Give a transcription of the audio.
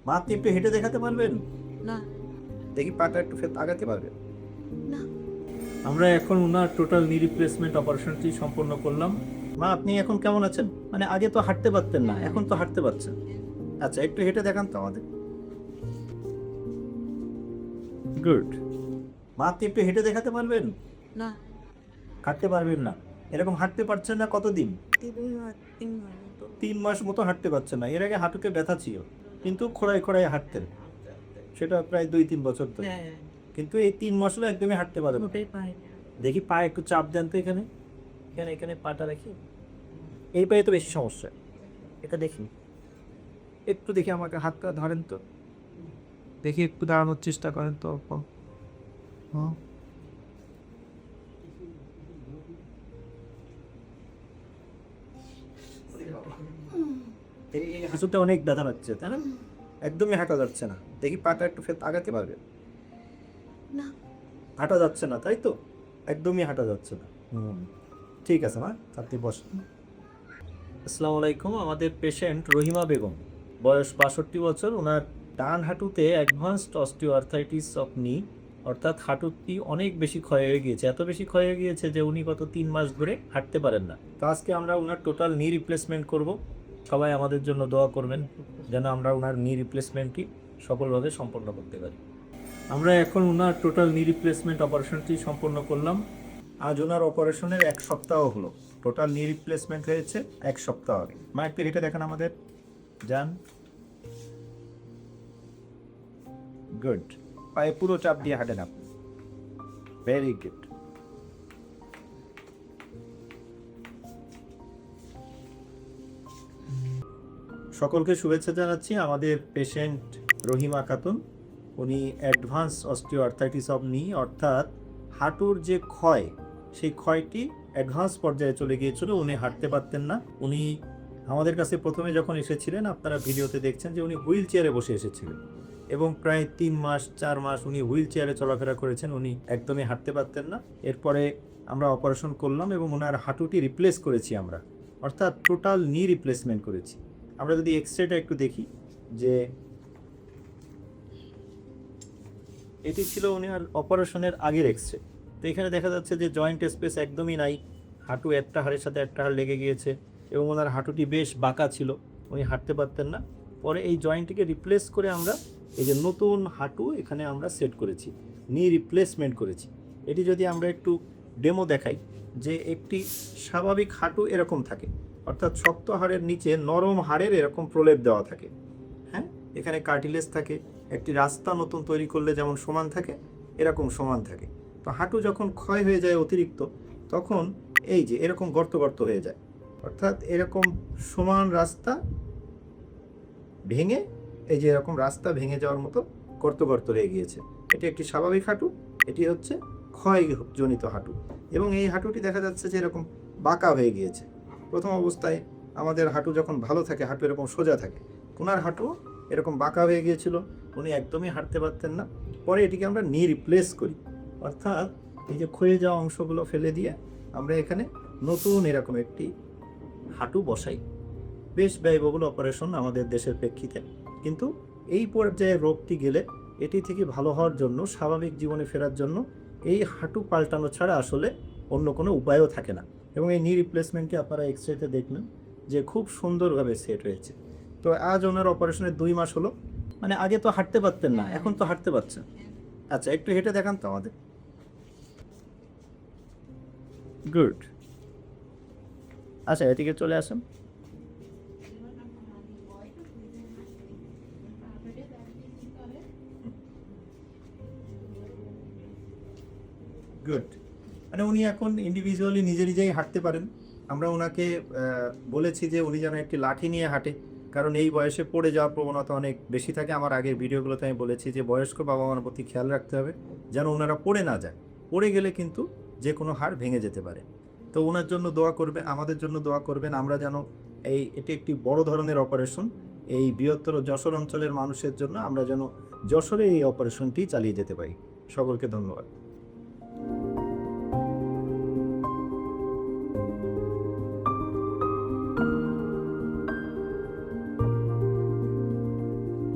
মা, আপনি একটু হেঁটে দেখাতে পারবেন? না। দেখি পাটা একটু ফের আগাতে পারবেন? না। আমরা এখন ওনার টোটাল নি রিপ্লেসমেন্ট অপারেশনটি সম্পন্ন করলাম। মা, আপনি এখন কেমন আছেন? মানে আগে তো হাঁটতে পারতেন না, এখন তো হাঁটতে পারছেন। আচ্ছা, একটু হেঁটে দেখান তো আমাদের। গুড। মা, আপনি একটু হেঁটে দেখাতে পারবেন? না। হাঁটতে পারবেন না? এরকম হাঁটতে পারছেন না কতদিন? 3 মাস মতো। 3 মাস মতো হাঁটতে পারছেন না। এর আগে হাঁটুতে ব্যথা ছিল, কিন্তু খোঁড়ায় খোঁড়ায় হাঁটতেন। সেটা প্রায় 2-3 বছর ধরে। হ্যাঁ, কিন্তু এই 3 মাস হলো একদমই হাঁটতে পারেন না। মোটেই পারি না। দেখি পায়ে একটু চাপ দেন তো এখানে। এখানে এখানে পাটা রাখি। এই পায়ে তো বেশি সমস্যা। এটা দেখি। একটু দেখি আমাকে হাতটা ধরেন তো। দেখি একটু দাঁড়ানোর চেষ্টা করেন তো অল্প। হ্যাঁ। এই হাঁটুতে অনেক ব্যথা লাগছে, তাই না? একদমই হাঁটা যাচ্ছে না। দেখি পাটা একটু ফের আগাতে পারবে? না। হাঁটা যাচ্ছে না, তাই তো? একদমই হাঁটা যাচ্ছে না। ঠিক আছে মা, আপনি বসেন। আসসালামু আলাইকুম। আমাদের পেশেন্ট রহিমা বেগম, বয়স 62 বছর। ওনার ডান হাঁটুতে অ্যাডভান্সড অস্টিওআর্থ্রাইটিস অফ নি, অর্থাৎ হাঁটুটি অনেক বেশি ক্ষয় হয়ে গিয়েছে। এত বেশি ক্ষয় হয়ে গিয়েছে যে উনি গত 3 মাস ধরে হাঁটতে পারেন না। তো আজকে আমরা ওনার টোটাল নি রিপ্লেসমেন্ট করব। সবাই আমাদের জন্য দোয়া করবেন যেন আমরা ওনার নি রিপ্লেসমেন্টটি সফলভাবে সম্পন্ন করতে পারি। আমরা এখন ওনার টোটাল নি রিপ্লেসমেন্ট অপারেশনটি সম্পন্ন করলাম। আজ ওনার অপারেশনের 1 সপ্তাহ হলো। টোটাল নি রিপ্লেসমেন্ট হয়েছে 1 সপ্তাহ আগে। মা, একটু হেঁটে দেখেন আমাদের। যান। গুড। পায়ে পুরো চাপ দিয়ে হাঁটেন আপনি। Very good. সকলকে শুভেচ্ছা জানাচ্ছি। আমাদের পেশেন্ট রহিমা খাতুন, উনি অ্যাডভান্স অস্টিওআর্থ্রাইটিস অফ নি, অর্থাৎ হাঁটুর যে ক্ষয়, সেই ক্ষয়টি অ্যাডভান্স পর্যায়ে চলে গিয়েছিল। উনি হাঁটতে পারতেন না। উনি আমাদের কাছে প্রথমে যখন এসেছিলেন, আপনারা ভিডিওতে দেখছেন যে উনি হুইল চেয়ারে বসে এসেছিলেন এবং প্রায় 3 মাস 4 মাস উনি হুইল চেয়ারে চলাফেরা করেছেন। উনি একদমই হাঁটতে পারতেন না। এরপরে আমরা অপারেশন করলাম এবং ওনার হাঁটুটি রিপ্লেস করেছি আমরা, অর্থাৎ টোটাল নি রিপ্লেসমেন্ট করেছি। আমরা যদি এক্সরেটা একটু দেখি, যে এটি ছিল উনি আর অপারেশনের আগের এক্সরে। তো এখানে দেখা যাচ্ছে যে জয়েন্ট স্পেস একদমই নাই। হাঁটু একটা হাড়ের সাথে একটা হাড় লেগে গিয়েছে এবং ওনার হাঁটুটি বেশ বাঁকা ছিল, উনি হাঁটতে পারতেন না। পরে এই জয়েন্টটিকে রিপ্লেস করে আমরা এই যে নতুন হাঁটু এখানে আমরা সেট করেছি, নি রিপ্লেসমেন্ট করেছি। এটি যদি আমরা একটু ডেমো দেখাই, যে একটি স্বাভাবিক হাঁটু এরকম থাকে, অর্থাৎ শক্ত হাড়ের নিচে নরম হাড়ের এরকম প্রলেপ দেওয়া থাকে। হ্যাঁ, এখানে কার্টিলেজ থাকে। একটি রাস্তা নতুন তৈরি করলে যেমন সমান থাকে, এরকম সমান থাকে। তো হাঁটু যখন ক্ষয় হয়ে যায় অতিরিক্ত, তখন এই যে এরকম গর্ত গর্ত হয়ে যায়, অর্থাৎ এরকম সমান রাস্তা ভেঙে, এই যে এরকম রাস্তা ভেঙে যাওয়ার মতো গর্ত গর্ত হয়ে গিয়েছে। এটি একটি স্বাভাবিক হাঁটু, এটি হচ্ছে ক্ষয়জনিত হাঁটু। এবং এই হাঁটুটি দেখা যাচ্ছে যে এরকম বাঁকা হয়ে গিয়েছে। প্রথম অবস্থায় আমাদের হাঁটু যখন ভালো থাকে, হাঁটু এরকম সোজা থাকে, ওনার হাঁটু এরকম বাঁকা হয়ে গিয়েছিল, উনি একদমই হাঁটতে পারতেন না। পরে এটিকে আমরা নি রিপ্লেস করি, অর্থাৎ এই যে ক্ষয়ে যাওয়া অংশগুলো ফেলে দিয়ে আমরা এখানে নতুন এরকম একটি হাঁটু বসাই। বেশ ব্যয়বহুল অপারেশন আমাদের দেশের প্রেক্ষিতে, কিন্তু এই পর্যায়ে রোগটি গেলে এটি থেকে ভালো হওয়ার জন্য, স্বাভাবিক জীবনে ফেরার জন্য এই হাঁটু পাল্টানো ছাড়া আসলে অন্য কোনো উপায়ও থাকে না। এবং এই নি রিপ্লেসমেন্টটি আপনারা এক্সরেতে দেখলেন যে খুব সুন্দরভাবে সেট হয়েছে। তো আজ ওনার অপারেশনের 2 মাস হলো। মানে আগে তো হাঁটতে পারতেন না, এখন তো হাঁটতে পারছেন। আচ্ছা, একটু হেঁটে দেখান তো আমাদের। গুড। আচ্ছা, এদিকে চলে আসেন। গুড। মানে উনি এখন ইন্ডিভিজুয়ালি নিজে নিজেই হাঁটতে পারেন। আমরা ওনাকে বলেছি যে উনি যেন একটি লাঠি নিয়ে হাঁটে, কারণ এই বয়সে পড়ে যাওয়ার প্রবণতা অনেক বেশি থাকে। আমার আগের ভিডিওগুলোতে আমি বলেছি যে বয়স্ক বাবা মার প্রতি খেয়াল রাখতে হবে যেন ওনারা পড়ে না যায়। পড়ে গেলে কিন্তু যে কোনো হাড় ভেঙে যেতে পারে। তো ওনার জন্য দোয়া করবে, আমাদের জন্য দোয়া করবেন। আমরা যেন এটি একটি বড় ধরনের অপারেশন, এই বৃহত্তর যশোর অঞ্চলের মানুষের জন্য আমরা যেন যশোরে এই অপারেশনটি চালিয়ে যেতে পারি। সকলকে ধন্যবাদ।